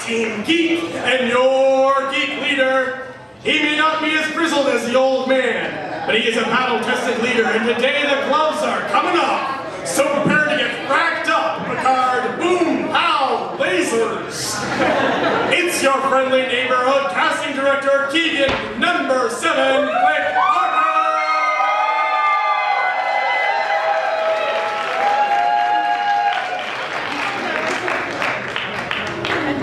Team Geek, and your geek leader. He may not be as grizzled as the old man, but he is a battle-tested leader, and today the gloves are coming off. So prepare to get racked up, Picard. Boom, pow, lasers. It's your friendly neighborhood casting director, Keegan, number 7, Click Parker.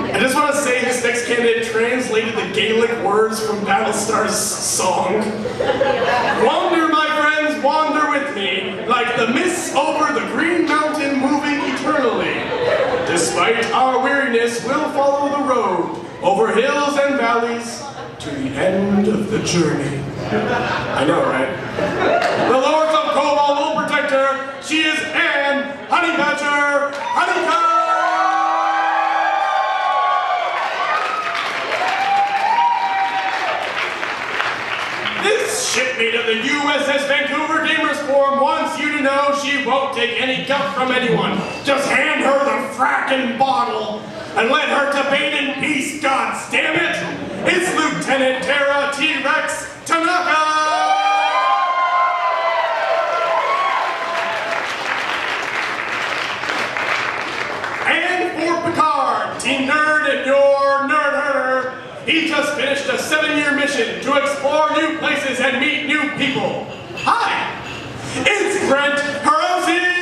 I just want to say this next candidate translated the Gaelic words from Battlestar's song. Wander, my friends, wander with me, like the mists over the green mountain moving eternally. Despite our weariness, we'll follow the road, over hills and valleys, to the end of the journey. I know, right? The Lords of Cobalt will protect her. She is Anne Honeycatcher Honeycutt! This shipmate of the USS Vancouver Gamers Forum wants you to know she won't take any guff from anyone. Just hand her the frackin' bottle and let her debate in peace, gods damn it! It's Lieutenant Tara T-Rex Tanaka! And for Picard, Team Nerd and your nerd herder, he just finished a 7-year mission to explore new places and meet new people. Hi, it's Brent Harosi!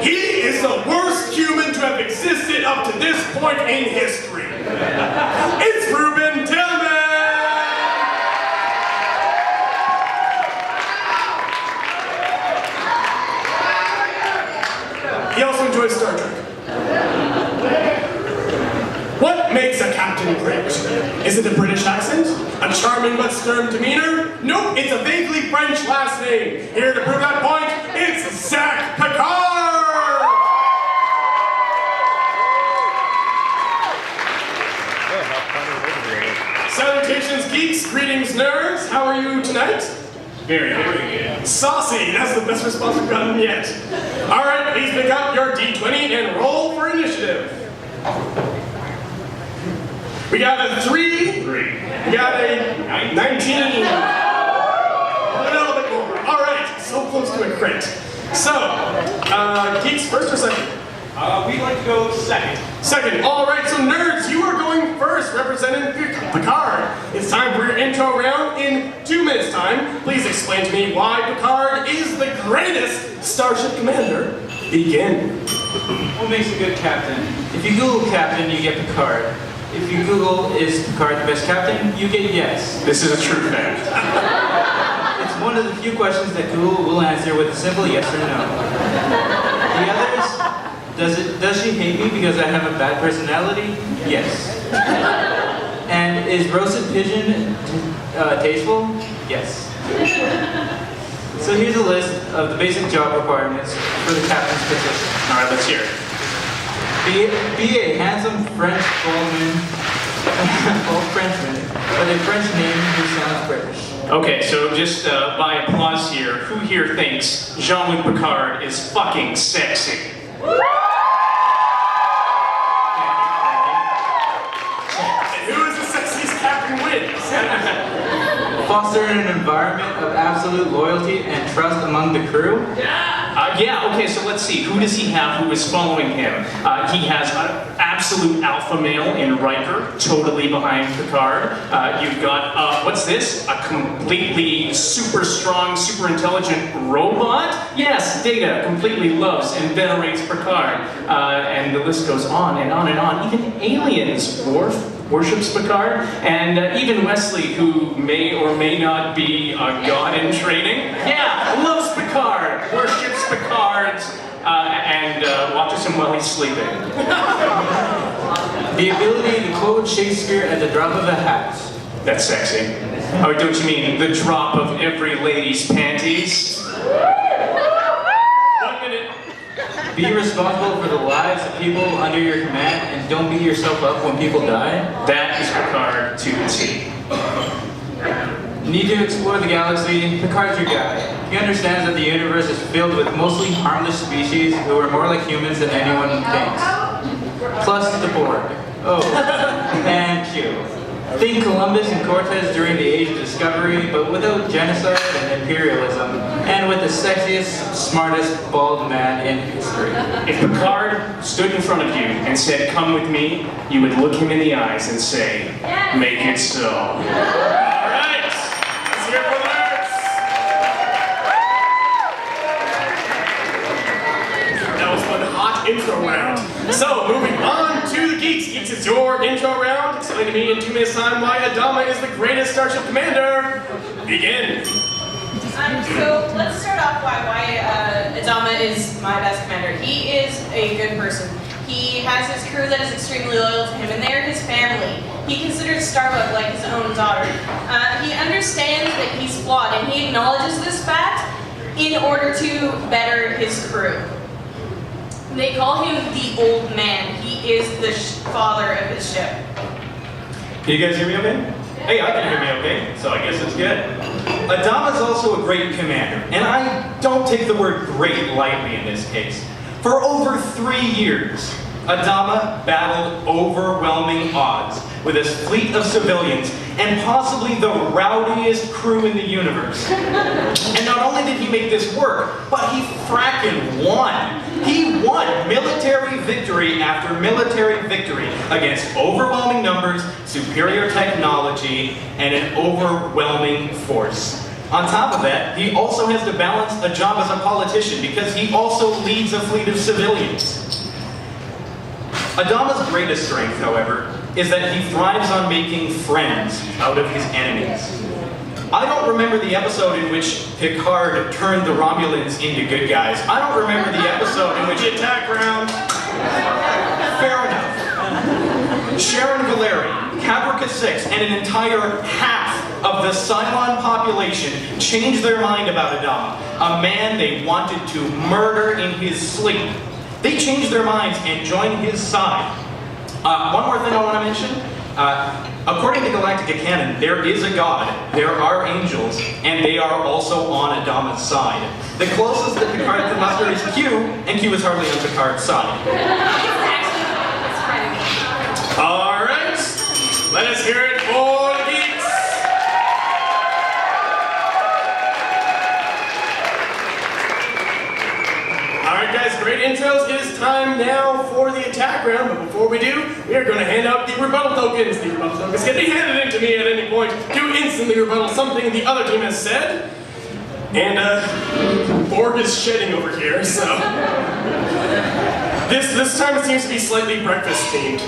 He is the worst human to have existed up to this point in history. It's Ruben Tillman! He also enjoys Star Trek. What makes a captain great? Is it a British accent? A charming but stern demeanor? Nope, it's a vaguely French last name. Here to prove that point, it's Zach Picard! Salutations, geeks. Greetings, nerds. How are you tonight? Very good. Saucy, that's the best response we've gotten yet. All right, please pick up your D20 and roll for initiative. We got a 3. We got a 19. A little bit more. All right, so close to a crit. So, geeks first or second? We'd like to go second. Second. All right, so nerds, you are going first, representing Picard. It's time for your intro round in 2 minutes' time. Please explain to me why Picard is the greatest starship commander. Begin. What makes a good captain? If you Google captain, you get Picard. If you Google is Picard the best captain, you get yes. This is a true fact. It's one of the few questions that Google will answer with a simple yes or no. The others, does she hate me because I have a bad personality? Yes. And is roasted pigeon tasteful? Yes. So here's a list of the basic job requirements for the captain's position. All right, let's hear it. Be a handsome French Frenchman with a French name who sounds British. Okay, so just by applause here, who here thinks Jean-Luc Picard is fucking sexy? And who is the sexiest captain wins? Foster an environment of absolute loyalty and trust among the crew. Yeah, okay, so let's see. Who does he have who is following him? He has an absolute alpha male in Riker, totally behind Picard. You've got, what's this? A completely super strong, super intelligent robot? Yes, Data completely loves and venerates Picard. And the list goes on and on and on. Even aliens, worships Picard, and even Wesley, who may or may not be a god in training, yeah, loves Picard, worships Picard, and watches him while he's sleeping. The ability to quote Shakespeare at the drop of a hat. That's sexy. Oh, don't you mean the drop of every lady's panties? 1 minute. Be responsible for the lives of people under your command and don't beat yourself up when people die. That is Picard to a T. Need to explore the galaxy? Picard's your guy. He understands that the universe is filled with mostly harmless species who are more like humans than anyone thinks. Plus the Borg. Oh, and Q. Think Columbus and Cortez during the Age of Discovery, but without genocide and imperialism, and with the sexiest, smartest, bald man in history. If Picard stood in front of you and said, "Come with me," you would look him in the eyes and say, "Make it so." All right, let's hear it for the nerds. That was one hot intro round. So, moving on to the Geeks. Geeks, it's your intro round. Explain to me in 2 minutes' time why Adama is the greatest Starship commander. Begin. So let's start off why Adama is my best commander. He is a good person. He has his crew that is extremely loyal to him, and they are his family. He considers Starbuck like his own daughter. He understands that he's flawed, and he acknowledges this fact in order to better his crew. They call him the old man. He is the father of his ship. Can you guys hear me okay? Hey, I can hear me okay, so I guess it's good. Adama's also a great commander, and I don't take the word great lightly in this case. For over 3 years, Adama battled overwhelming odds with his fleet of civilians and possibly the rowdiest crew in the universe. And not only did he make this work, but he frackin' won. He won military victory after military victory against overwhelming numbers, superior technology, and an overwhelming force. On top of that, he also has to balance a job as a politician because he also leads a fleet of civilians. Adama's greatest strength, however, is that he thrives on making friends out of his enemies. I don't remember the episode in which Picard turned the Romulans into good guys. I don't remember the episode in which The attack round. Fair enough. Sharon Valeri, Caprica 6, and an entire half of the Cylon population changed their mind about Adama, a man they wanted to murder in his sleep. They changed their minds and joined his side. One more thing I want to mention. According to Galactica canon, there is a god, there are angels, and they are also on Adama's side. The closest that Picard can muster is Q, and Q is hardly on Picard's side. All right, let us hear it for the Geeks. All right, guys, great intros. It is time now for the attack round, but before we do, we are going to hand out the rebuttal tokens. The rebuttal tokens can be handed in to me at any point to instantly rebuttal something the other team has said. And Borg is shedding over here, so this time it seems to be slightly breakfast themed.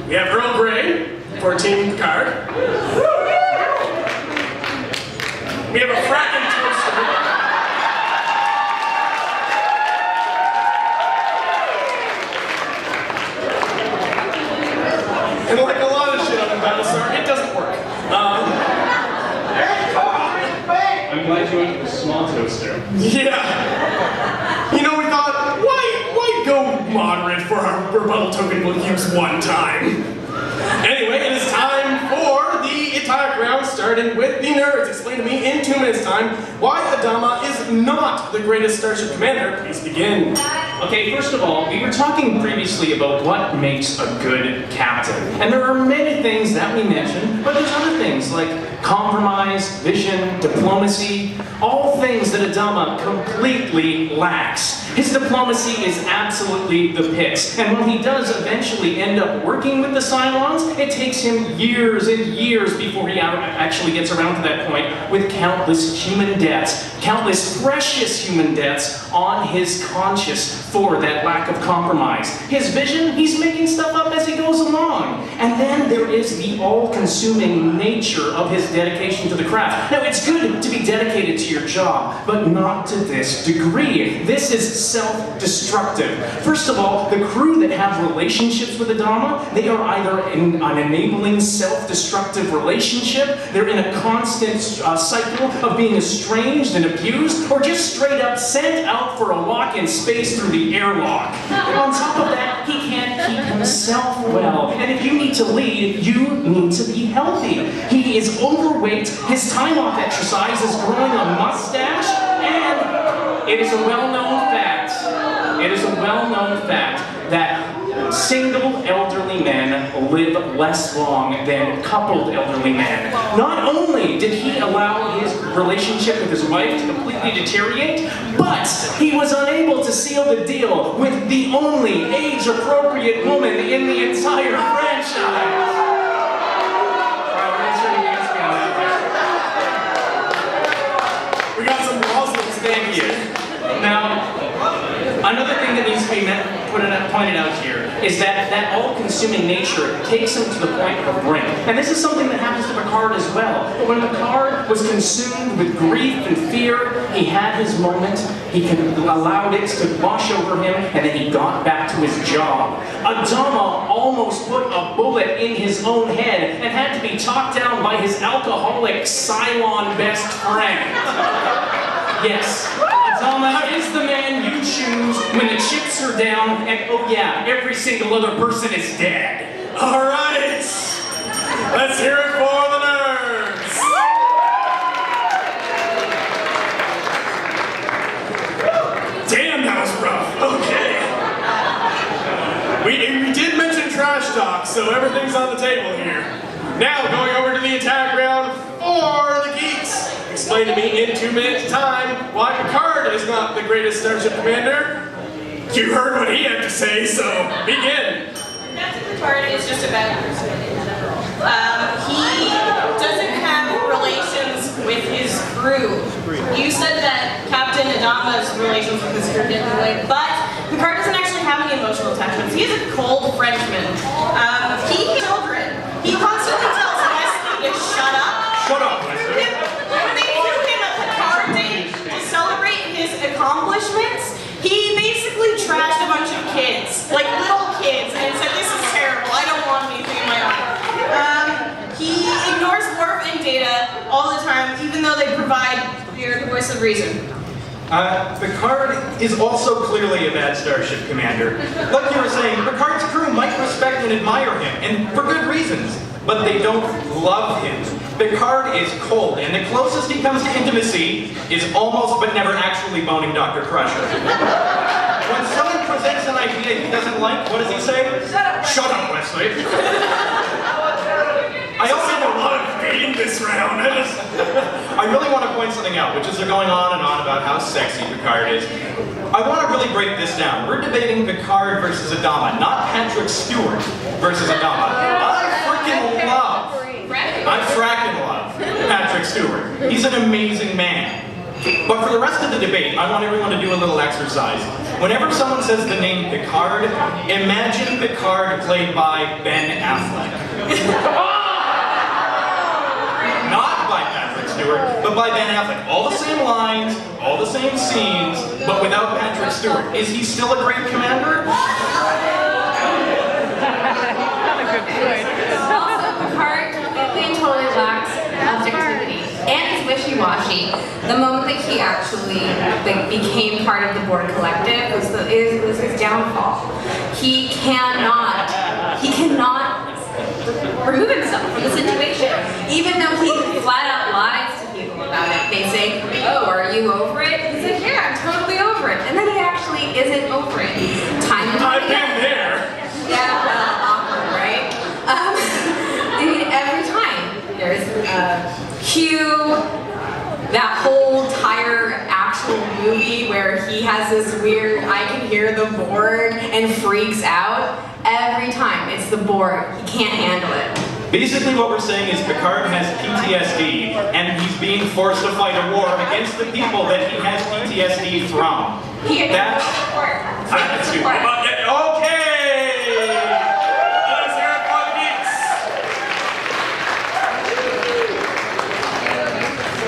We have Earl Grey for Team Picard. We have a fracking toaster. And like a lot of shit on the Battlestar, it doesn't work. I'm glad you went with a small toaster. Yeah. You know, we thought, why go moderate for our rebuttal token we'll use one time? Anyway, it is time for the attack round, starting with the nerds. Explain to me in 2 minutes' time why Adama is not the greatest Starship commander. Please begin. Okay, first of all, we were talking previously about what makes a good captain. And there are many things that we mentioned, but there's other things like compromise, vision, diplomacy, all things that Adama completely lacks. His diplomacy is absolutely the pits. And when he does eventually end up working with the Cylons, it takes him years and years before he actually gets around to that point with countless human deaths, countless precious human deaths on his conscience for that lack of compromise. His vision, he's making stuff up as he goes along. And then there is the all-consuming nature of his dedication to the craft. Now, it's good to be dedicated to your job, but not to this degree. This is self-destructive. First of all, the crew that have relationships with Adama, they are either in an enabling self-destructive relationship, they're in a constant cycle of being estranged and abused, or just straight up sent out for a walk in space through the airlock. On top of that, he can't keep himself well. And if you need to lead, you need to be healthy. He is overweight, his time off exercise is growing a mustache, and it is a well-known fact, that single elderly men live less long than coupled elderly men. Not only did he allow his relationship with his wife to completely deteriorate, but he was unable to seal the deal with the only age-appropriate woman in the entire franchise. We got some Rosalind Thank you. Now, another thing that needs to be pointed out here is that all-consuming nature takes him to the point of a brink. And this is something that happens to Picard as well. But when Picard was consumed with grief and fear, he had his moment, he allowed it to wash over him, and then he got back to his job. Adama almost put a bullet in his own head and had to be talked down by his alcoholic Cylon best friend. Yes, Adama is the man you choose when the chips are down and, oh yeah, every single other person is dead. All right, let's hear it for the nerds. Damn, that was rough. Okay. We did mention trash talk, so everything's on the table here. Now, going over to the attack round for the Geeks. Explain to me in 2 minutes time why Picard is not the greatest starship commander. You heard what he had to say, so begin. Captain Picard is just a bad person in general. He doesn't have relations with his crew. You said that Captain Adama's relations with his crew didn't relate, but Picard doesn't actually have any emotional attachments. He's a cold Frenchman. He hates children. He constantly tells Wesley to shut up. Shut up, Wesley. When they threw him a Picard Day to celebrate his accomplishments, he basically trashed a bunch of kids, like little kids, and said, "This is terrible. I don't want anything in my own." He ignores Worf and Data all the time, even though they provide the voice of reason. Picard is also clearly a bad starship commander. Like you were saying, Picard's crew might respect and admire him, and for good reasons, but they don't love him. Picard is cold, and the closest he comes to intimacy is almost but never actually boning Dr. Crusher. When someone presents an idea he doesn't like, what does he say? Shut up, Wesley. I also have a lot of beating this round. I really want to point something out, which is they're going on and on about how sexy Picard is. I want to really break this down. We're debating Picard versus Adama, not Patrick Stewart versus Adama. I fracking love Patrick Stewart. He's an amazing man. But for the rest of the debate, I want everyone to do a little exercise. Whenever someone says the name Picard, imagine Picard played by Ben Affleck. Not by Patrick Stewart, but by Ben Affleck. All the same lines, all the same scenes, but without Patrick Stewart. Is he still a great commander? Also, Picard completely totally lacks objectivity and is wishy-washy. The moment that he actually became part of the Borg Collective was his downfall. He cannot remove himself from the situation, even though he flat out lies to people about it. They say, "Oh, are you over it?" He's like, "Yeah, I'm totally over it," and then he actually isn't over it. Time and time I've again. been there. Yeah, well, awkward, right? I mean, every time there's Q, that whole entire actual movie where he has this weird, I can hear the Borg and freaks out. Every time it's the Borg, he can't handle it. Basically what we're saying is Picard has PTSD, and he's being forced to fight a war against the people that he has PTSD from. That's stupid. Okay! Let's hear it for the Geeks.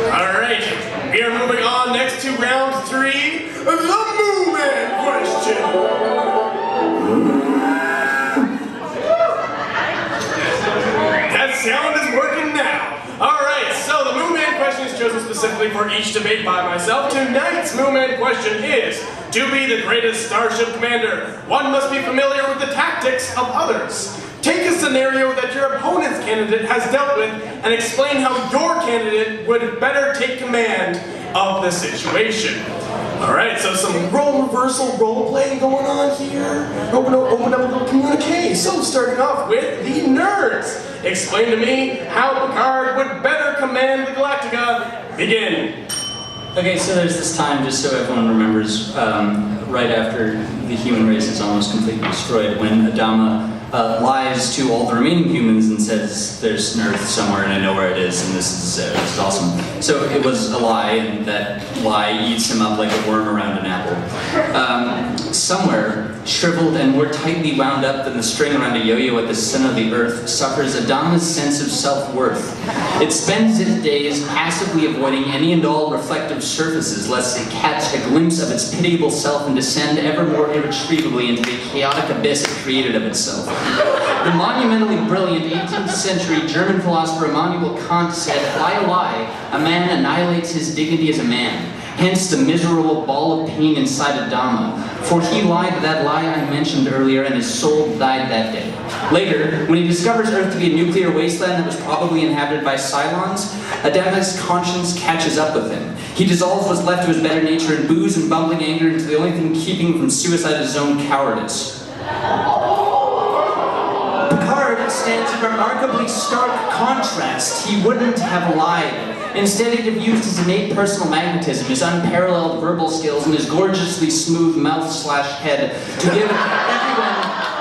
Alright, we are moving on next to round 3, the Moomin question. That sound is working now. Alright, so the Moomin question is questions chosen specifically for each debate by myself. Tonight's Mooman question is, to be the greatest starship commander, one must be familiar with the tactics of others. Take a scenario that your opponent's candidate has dealt with and explain how your candidate would better take command of the situation. Alright, so some role reversal, role play going on here. Open up a little communique. So starting off with the nerds. Explain to me how Picard would better command the Galactica. Begin. Okay, so there's this time, just so everyone remembers, right after the human race is almost completely destroyed, when Adama lies to all the remaining humans and says there's an Earth somewhere and I know where it is and this is awesome. So it was a lie, and that lie eats him up like a worm around an apple. Somewhere, shriveled and more tightly wound up than the string around a yo-yo at the center of the Earth, suffers Adama's sense of self-worth. It spends its days passively avoiding any and all reflective surfaces lest it catch a glimpse of its pitiable self and descend ever more irretrievably into the chaotic abyss it created of itself. The monumentally brilliant 18th century German philosopher Immanuel Kant said, "By a lie, a man annihilates his dignity as a man." Hence the miserable ball of pain inside Adama, for he lied to that lie I mentioned earlier and his soul died that day. Later, when he discovers Earth to be a nuclear wasteland that was probably inhabited by Cylons, Adama's conscience catches up with him. He dissolves what's left of his better nature in booze and bumbling anger into the only thing keeping him from suicide is his own cowardice. Picard stands in remarkably stark contrast. He wouldn't have lied. Instead, he'd have used his innate personal magnetism, his unparalleled verbal skills, and his gorgeously smooth mouth/head to give everyone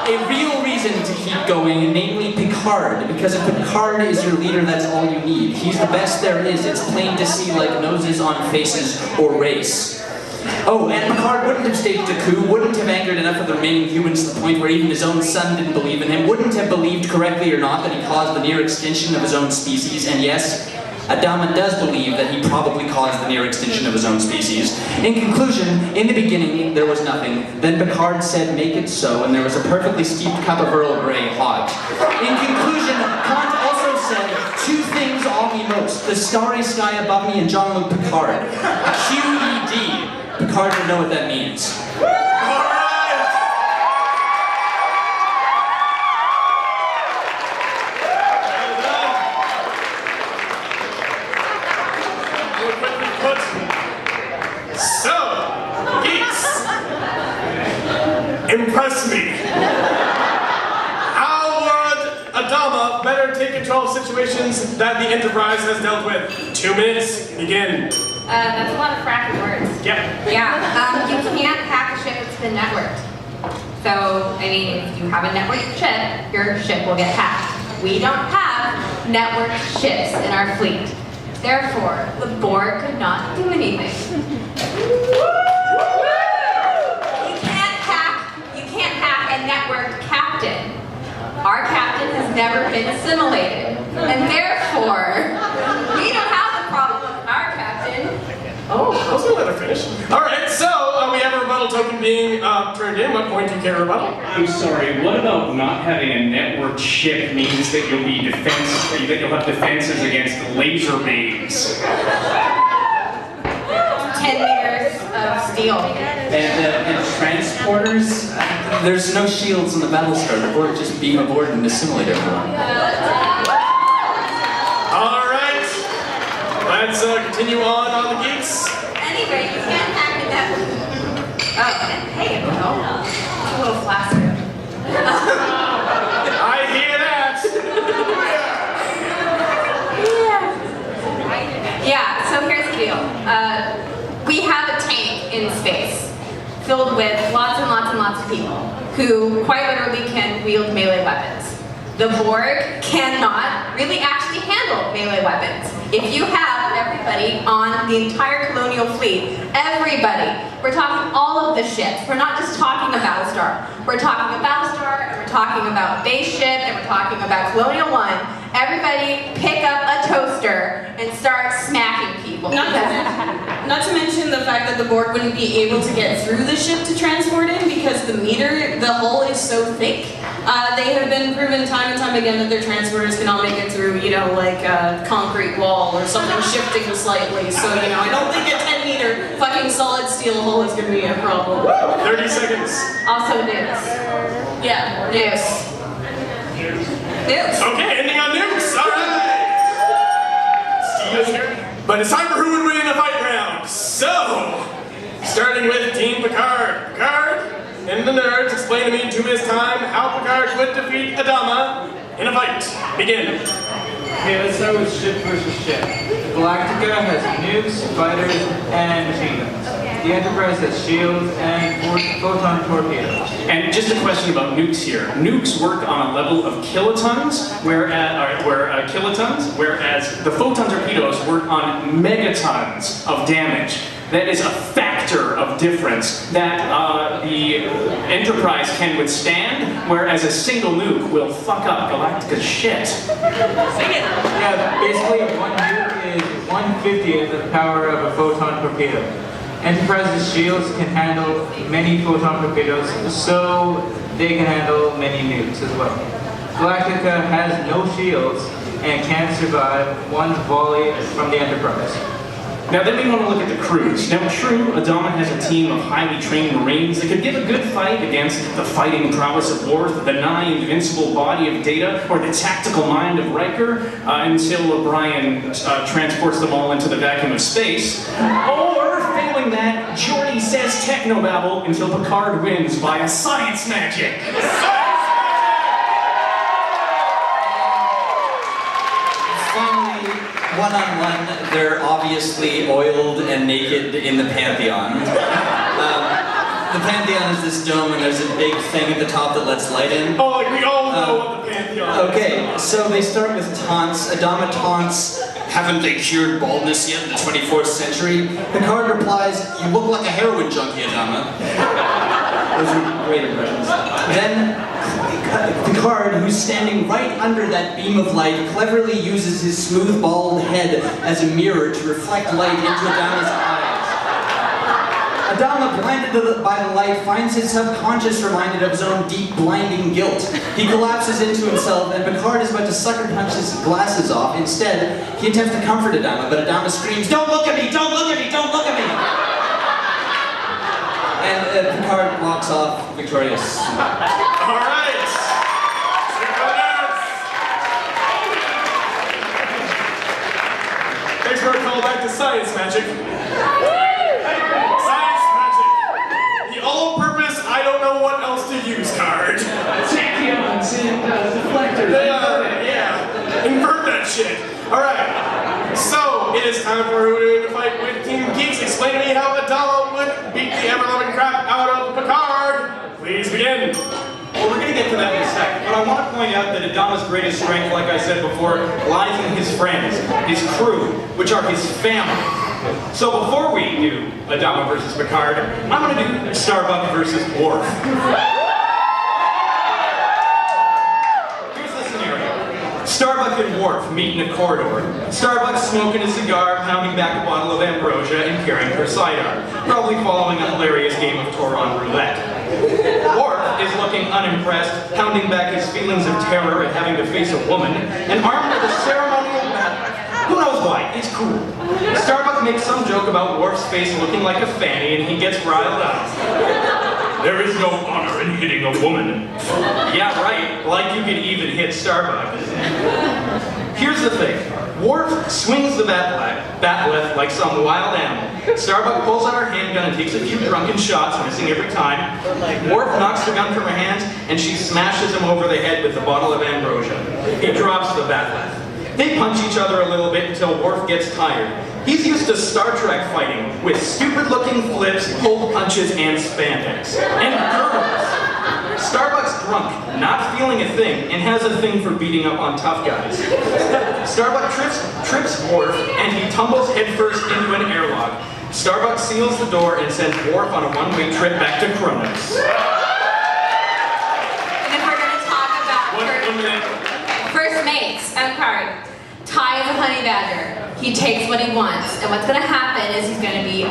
a real reason to keep going, namely Picard. Because if Picard is your leader, that's all you need. He's the best there is. It's plain to see, like noses on faces or race. Oh, and Picard wouldn't have staged a coup, wouldn't have angered enough of the remaining humans to the point where even his own son didn't believe in him, wouldn't have believed correctly or not that he caused the near extinction of his own species, and yes, Adama does believe that he probably caused the near extinction of his own species. In conclusion, in the beginning, there was nothing. Then Picard said, "Make it so," and there was a perfectly steeped cup of Earl Grey hot. In conclusion, Kant also said, "Two things awe me most, the starry sky above me and Jean-Luc Picard." QED. Picard would know what that means. So, Geeks, impress me. How would Adama better take control of situations that the Enterprise has dealt with? 2 minutes, begin. That's a lot of fracking words. Yep. Yeah, you can't hack a ship that's been networked. So, I mean, if you have a networked ship, your ship will get hacked. We don't have networked ships in our fleet. Therefore, the Borg could not do anything. You can't hack a networked captain. Our captain has never been assimilated. And therefore, we don't have a problem with our captain. Oh, I was gonna let her finish. Alright, so we have a rebuttal token being turned in. What point do you care rebuttal? I'm sorry, what about not having a networked ship means that you'll be that you'll have defenses against laser beams? 10 meters of steel. And transporters? There's no shields on the Battlestar. The Borg just beam aboard and assimilate everyone. Alright, let's continue on the Geeks. Anyway, you can't hack the network. Oh, and hey, it's a little flaccid. I hear that! Yeah, so here's the deal. We have a tank in space filled with lots and lots and lots of people who quite literally can wield melee weapons. The Borg cannot really actually handle melee weapons. If you have everybody on the entire colonial fleet, everybody, we're talking all of the ships, we're not just talking a Battlestar, we're talking a Battlestar, and we're talking about base ship, and we're talking about Colonial 1, everybody pick up a toaster and start smacking people. Not to mention the fact that the Borg wouldn't be able to get through the ship to transport it because the hull is so thick. They have been proven time and time again that their transporters cannot make it through, you know, like a concrete wall or something shifting slightly. So, you know, I don't think a 10-meter fucking solid steel hull is going to be a problem. 30 seconds. Also nukes. Yeah, yes. Nukes. Okay, ending on nukes. All right. But it's time for who would win in a fight round. So, starting with Team Picard. Picard and the nerds, explain to me in 2 minutes time how Picard would defeat Adama in a fight. Begin. Okay, let's start with ship versus ship. Galactica has nukes, fighters, and machine guns. The Enterprise has shields and photon torpedoes. And just a question about nukes here. Nukes work on a level of kilotons, whereas the photon torpedoes work on megatons of damage. That is a factor of difference that the Enterprise can withstand, whereas a single nuke will fuck up Galactica's shit. Yeah, basically one nuke is 1/50th of the power of a photon torpedo. Enterprise's shields can handle many photon torpedoes, so they can handle many nukes as well. Galactica has no shields and can't survive one volley from the Enterprise. Now then we want to look at the crews. Now true, Adama has a team of highly trained Marines that could give a good fight against the fighting prowess of Worf, the nigh invincible body of Data, or the tactical mind of Riker, until O'Brien transports them all into the vacuum of space. Or, failing that, Geordi says technobabble until Picard wins via science magic. One-on-one, they're obviously oiled and naked in the Pantheon. The Pantheon is this dome and there's a big thing at the top that lets light in. Oh, like we all know what the Pantheon is. Okay, so they start with taunts. Adama taunts, haven't they cured baldness yet in the 24th century? Picard replies, you look like a heroin junkie, Adama. Those are great impressions. Then Picard, who's standing right under that beam of light, cleverly uses his smooth, bald head as a mirror to reflect light into Adama's eyes. Adama, blinded by the light, finds his subconscious reminded of his own deep, blinding guilt. He collapses into himself, and Picard is about to sucker punch his glasses off. Instead, he attempts to comfort Adama, but Adama screams, "Don't look at me! Don't look at me! Don't look at me!" And Picard walks off victorious. All right. Thanks for a call back to science magic. Science magic. The all-purpose, I don't know what else to use card. Tachyons and deflectors. Yeah. Invert that shit. All right. So it is time for who to win the fight with Team Geeks. Explain to me how Adama would beat the ever-loving crap out of Picard. Please begin. Well, we're going to get to that in a second, but I want to point out that Adama's greatest strength, like I said before, lies in his friends, his crew, which are his family. So before we do Adama versus Picard, I'm going to do Starbuck versus Worf. Here's the scenario. Starbuck and Worf meet in a corridor. Starbuck smoking a cigar, pounding back a bottle of ambrosia, and carrying her sidearm, probably following a hilarious game of Toron roulette. Worf is looking unimpressed, pounding back his feelings of terror at having to face a woman, and armed with a ceremonial bat. Who knows why? It's cool. Starbuck makes some joke about Worf's face looking like a fanny, and he gets riled up. There is no honor in hitting a woman. Yeah, right. Like you could even hit Starbuck. Here's the thing. Worf swings the bat left like some wild animal. Starbuck pulls out her handgun and takes a few drunken shots, missing every time. Worf knocks the gun from her hands, and she smashes him over the head with the bottle of ambrosia. He drops the bat left. They punch each other a little bit until Worf gets tired. He's used to Star Trek fighting, with stupid-looking flips, pull punches, and spandex. And girls. Starbuck's drunk, not feeling a thing, and has a thing for beating up on tough guys. Starbuck trips Worf, and he tumbles headfirst into an airlock. Starbuck seals the door and sends Worf on a one-way trip back to Kronos. And if we're going to talk about first mates, Picard, Ty is a honey badger. He takes what he wants, and what's going to happen is he's going to be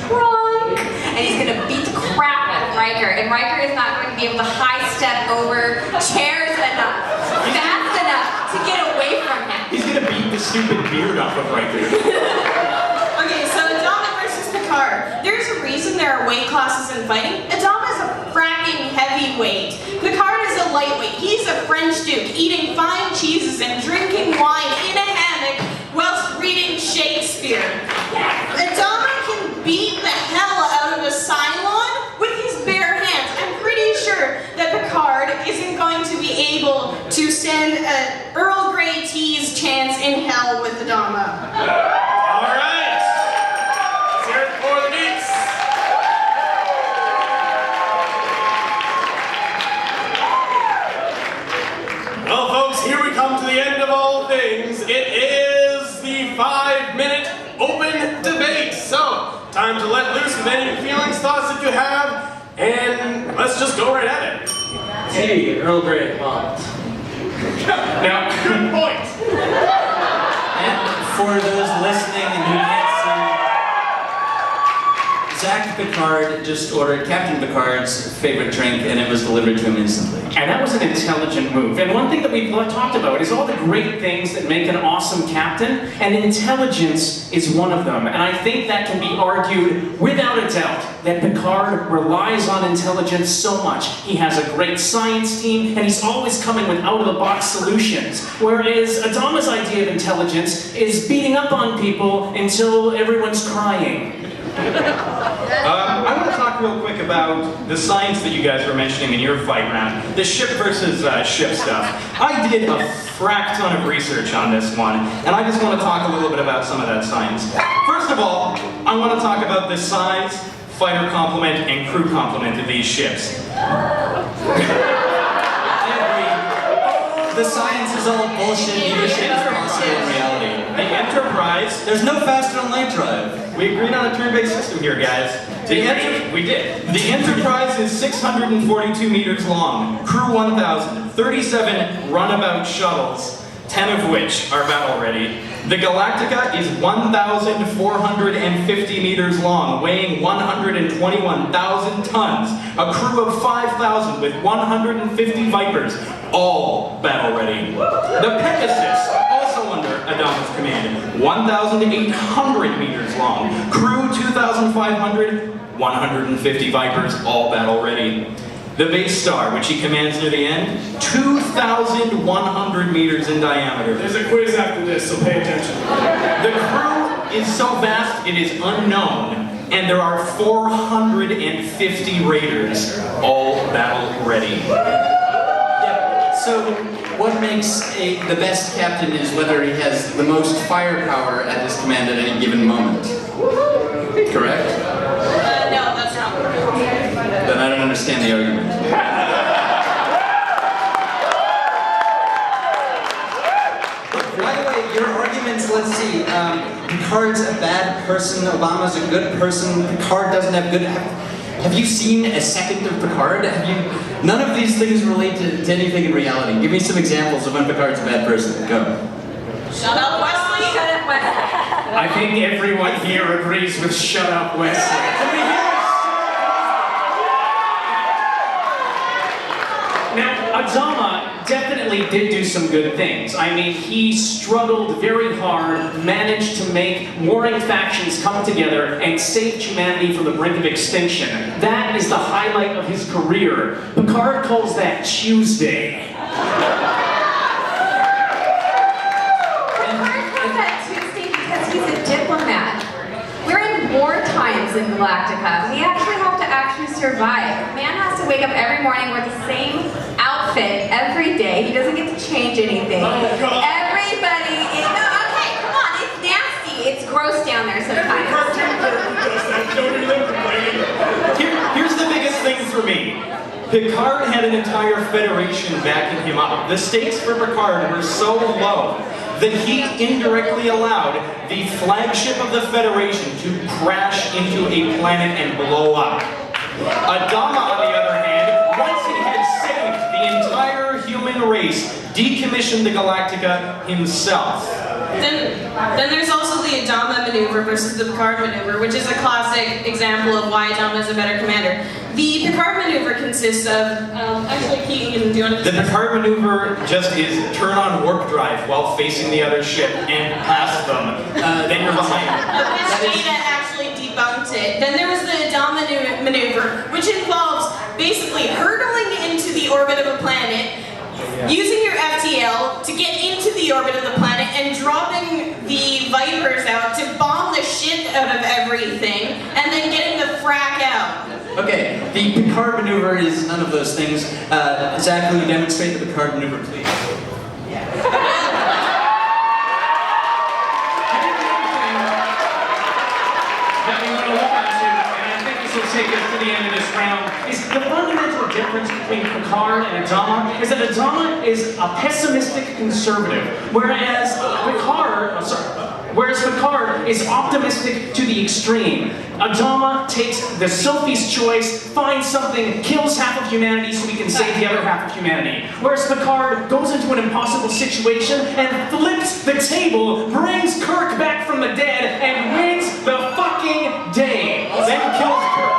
drunk, and he's going to beat the crap out of Riker, and Riker is not going to be able to high step over chairs enough, fast enough to get away from him. He's gonna beat the stupid beard off of Riker. Okay, so Adama versus Picard. There's a reason there are weight classes in fighting. Adama is a fracking heavyweight. Picard is a lightweight. He's a French duke, eating fine cheeses and drinking wine in a hammock whilst reading Shakespeare. Adama can beat the hell out of a Cylon with his bare hands. I'm pretty sure that Picard isn't going to be able to stand an Earl Grey tea's chance in hell with Adama. All right. Let's hear it for the Geeks. Well, folks, here we come to the end of all things. It is the 5-minute open debate. So, time to let loose with any feelings, thoughts that you have, and let's just go right at it. Hey, Earl Grey, Mom. Now, good point. And for those listening and who can't see, Zach Picard just ordered Captain Picard's favorite drink, and it was delivered to him instantly. And that was an intelligent move. And one thing that we've talked about is all the great things that make an awesome captain, and intelligence is one of them. And I think that can be argued without a doubt that Picard relies on intelligence so much. He has a great science team, and he's always coming with out-of-the-box solutions. Whereas Adama's idea of intelligence is beating up on people until everyone's crying. I want to talk real quick about the science that you guys were mentioning in your fight round. The ship versus ship stuff. I did a frack ton of research on this one, and I just want to talk a little bit about some of that science. First of all, I want to talk about the size, fighter complement, and crew complement of these ships. The science is all bullshit. Neither shit is possible in reality. The Enterprise. There's no faster than light drive. We agreed on a turn-based system here, guys. We did. The Enterprise is 642 meters long, crew 1,000, 37 runabout shuttles, 10 of which are battle-ready. The Galactica is 1,450 meters long, weighing 121,000 tons, a crew of 5,000 with 150 Vipers, all battle-ready. The Pegasus, also under Adama's command, 1,800 meters long, crew 2,500, 150 Vipers, all battle-ready. The Base Star, which he commands near the end, 2,100 meters in diameter. There's a quiz after this, so pay attention. The crew is so vast it is unknown, and there are 450 raiders, all battle ready. Yep. So what makes the best captain is whether he has the most firepower at his command at any given moment. Correct? No, that's not what we're doing. Then I don't understand the argument. By the way, your arguments, let's see, Picard's a bad person, Obama's a good person, Picard doesn't have good... Have you seen a second of Picard? None of these things relate to anything in reality. Give me some examples of when Picard's a bad person. Go. Shut up, Wesley! Shut up, Wesley! I think everyone here agrees with shut up, Wesley. Now, Adama definitely did do some good things. I mean, he struggled very hard, managed to make warring factions come together, and saved humanity from the brink of extinction. That is the highlight of his career. Picard calls that Tuesday. Picard calls that Tuesday because he's a diplomat. We're in war times in Galactica. We actually have to survive. A man has to wake up every morning with the same outfit every day. He doesn't get to change anything. Everybody is... No, okay, come on. It's nasty. It's gross down there sometimes. Here's the biggest thing for me. Picard had an entire Federation backing him up. The stakes for Picard were so low that he indirectly allowed the flagship of the Federation to crash into a planet and blow up. Adama, on the other hand, once he had saved the entire human race, decommissioned the Galactica himself. Then there's also the Adama maneuver versus the Picard maneuver, which is a classic example of why Adama is a better commander. The Picard maneuver consists of, actually Keegan, do you want to... The Picard maneuver just is turn on warp drive while facing the other ship and pass them. Then you're behind. Which Data actually debunked it. Then there was the Adama maneuver, which involves basically hurtling into the orbit of a planet, using your FTL to get into the orbit of the planet and dropping the Vipers out to bomb the shit out of everything, and then getting the frack out. Okay, the Picard maneuver is none of those things. Zach, will you demonstrate the Picard maneuver, please? That we want to look into, and I think this will take us to the end of this round, is the fundamental difference between Picard and Adama is that Adama is a pessimistic conservative, whereas Picard is optimistic to the extreme. Adama takes the Sophie's choice, finds something, kills half of humanity so we can save the other half of humanity. Whereas Picard goes into an impossible situation and flips the table, brings Kirk back from the dead, and wins the fucking day. Then kills Kirk.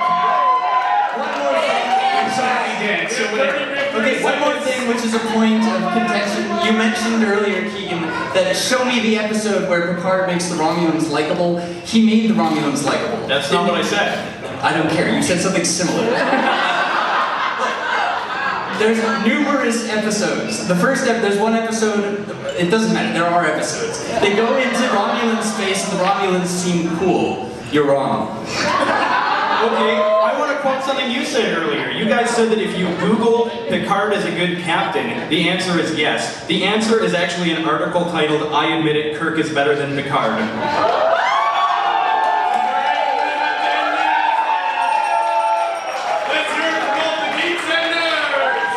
Okay, one more thing, which is a point of contention. You mentioned earlier, Keegan, that show me the episode where Picard makes the Romulans likable. He made the Romulans likable. That's not what I said. I don't care. You said something similar. There's numerous episodes. There's one episode, it doesn't matter, there are episodes. They go into Romulan space and the Romulans seem cool. You're wrong. Okay, I want to quote something you said earlier. You guys said that if you Google Picard is a good captain, the answer is yes. The answer is actually an article titled, I Admit It, Kirk is Better Than Picard. Let's hear it from all the geeks and nerds!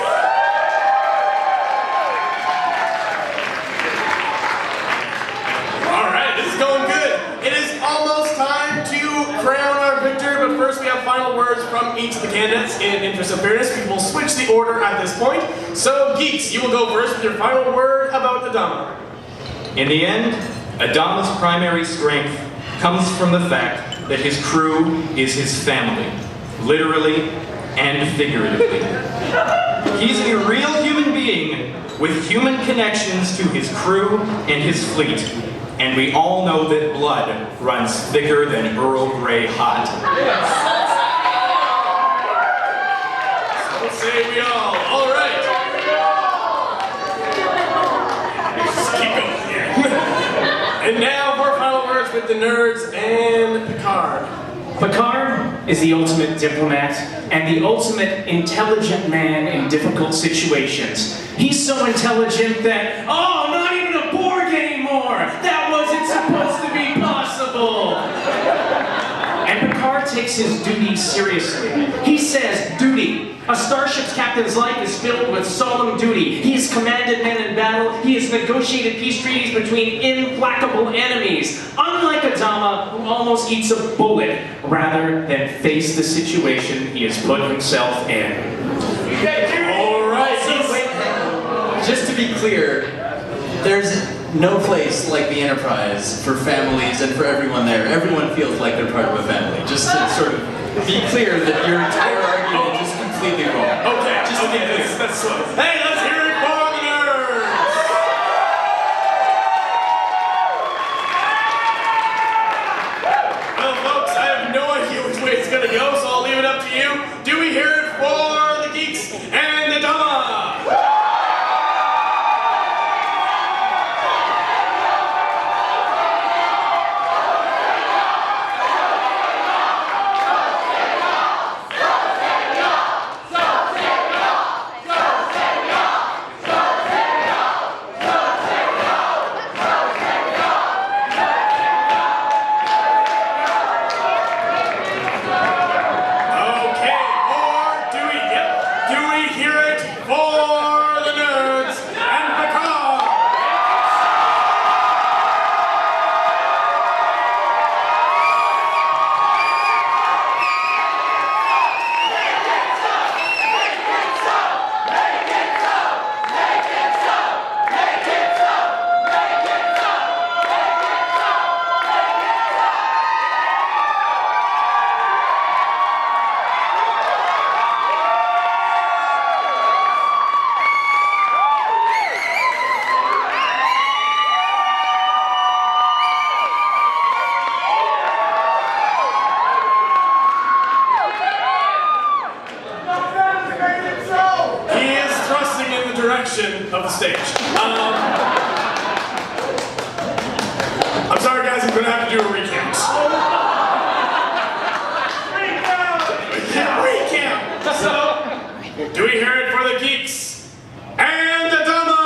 Alright, this is going good. It is almost time to crown our victor, but first we have final words from each of the candidates. In interest of fairness, we will switch the order at this point. So, Geeks, you will go first with your final word about Adama. In the end, Adama's primary strength comes from the fact that his crew is his family, literally and figuratively. He's a real human being with human connections to his crew and his fleet. And we all know that blood runs thicker than Earl Grey hot. So say we all. All right. Just keep going. Yeah. And now for final words with the nerds and Picard. Picard is the ultimate diplomat and the ultimate intelligent man in difficult situations. He's so intelligent that, oh, not even a Borg anymore! That wasn't supposed to be possible! And Picard takes his duty seriously. He says, duty. A starship's captain's life is filled with solemn duty. He has commanded men in battle. He has negotiated peace treaties between implacable enemies. Unlike Adama, who almost eats a bullet rather than face the situation he has put himself in. All right. Just to be clear, there's no place like the Enterprise for families and for everyone there. Everyone feels like they're part of a family. Just to sort of be clear that your entire argument is completely wrong. Okay, Just to be clear. that's slow. Hey, let's hear it for the nerds! Well, folks, I have no idea which way it's gonna go, so I'll leave it up to you. Do we hear it for the Geeks and the Adama? Okay. the stage. I'm sorry, guys. I'm gonna have to do a recount. Recount. So, do we hear it for the Geeks and Adama?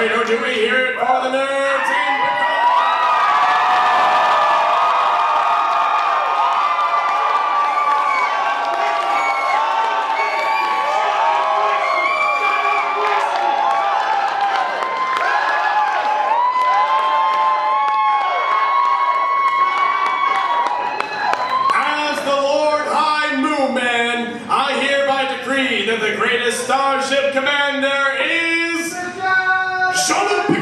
Or do we hear it for the nerds in Picard? As the Lord High Moon Man, I hereby decree that the greatest starship commander is Jean-Luc.